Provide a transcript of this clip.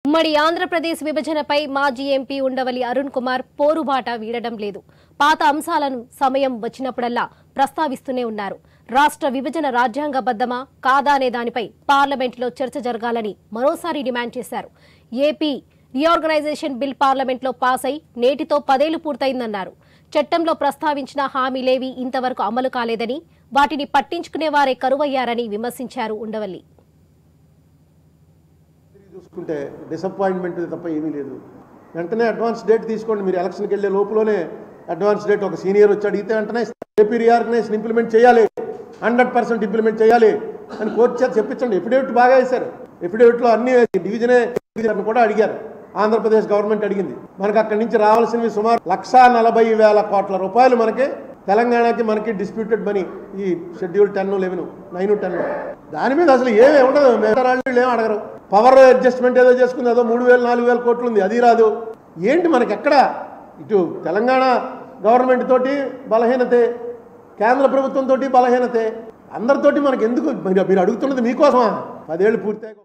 ఉమ్మడి ఆంధ్రప్రదేశ్ విభజనపై మాజీ ఎంపీ ఉండవల్లి అరుణ్ కుమార్ పోరుబాట వీడడం లేదు. పాత అంశాలను సమయం వచ్చినప్పుడల్లా ప్రస్తావిస్తూనే ఉన్నారు. రాష్ట్ర విభజన రాజ్యాంగబద్ధమా కాదా అనే దానిపై పార్లమెంట్లో చర్చ జరగాలని మరోసారి డిమాండ్ చేశారు. ఏపీ రీఆర్గనైజేషన్ బిల్ పార్లమెంట్లో పాస్ అయి నేటితో 10 ఏళ్లు పూర్తయిందన్నారు. చట్టంలో ప్రస్తావించిన హామీలేవి ఇంతవరకు అమలు కాలేదని, వాటిని పట్టించుకునేవారే కరువయ్యారని విమర్శించారు ఉండవల్లి. చూసుకుంటే డిసప్పాయింట్మెంట్ తప్ప ఏమీ లేదు. వెంటనే అడ్వాన్స్ డేట్ తీసుకోండి. మీరు ఎలక్షన్కి వెళ్ళే లోపులోనే అడ్వాన్స్ డేట్ ఒక సీనియర్ వచ్చి అడిగితే వెంటనే ఏపీ రీఆర్గనైజేషన్ ఇంప్లిమెంట్ చేయాలి, 100% ఇంప్లిమెంట్ చేయాలి అని కోర్టు చేత చెప్పించండి. ఎఫిడేవిట్ బాగా వేశారు. ఎఫిడేవిట్లో అన్ని డివిజనే కూడా అడిగారు. ఆంధ్రప్రదేశ్ గవర్నమెంట్ అడిగింది. మనకు అక్కడి నుంచి రావాల్సినవి సుమారు 1,40,000 కోట్ల రూపాయలు మనకి తెలంగాణకి మనకి డిస్ప్యూటెడ్ మనీ. ఈ షెడ్యూల్ 10, 11, 9, 10 దాని మీద అసలు ఏమీ ఉండదు. మేతరాళ్ళు ఏం అడగరు. పవర్ అడ్జస్ట్మెంట్ ఏదో చేసుకుంది, అదో 3,000, 4,000 కోట్లు ఉంది, అది రాదు. ఏంటి మనకి ఎక్కడ ఇటు తెలంగాణ గవర్నమెంట్ తోటి బలహీనతే, కేంద్ర ప్రభుత్వంతో బలహీనతే, అందరితోటి మనకి ఎందుకు? మీరు అడుగుతున్నది మీకోసమా? 10 ఏళ్ళు పూర్తయి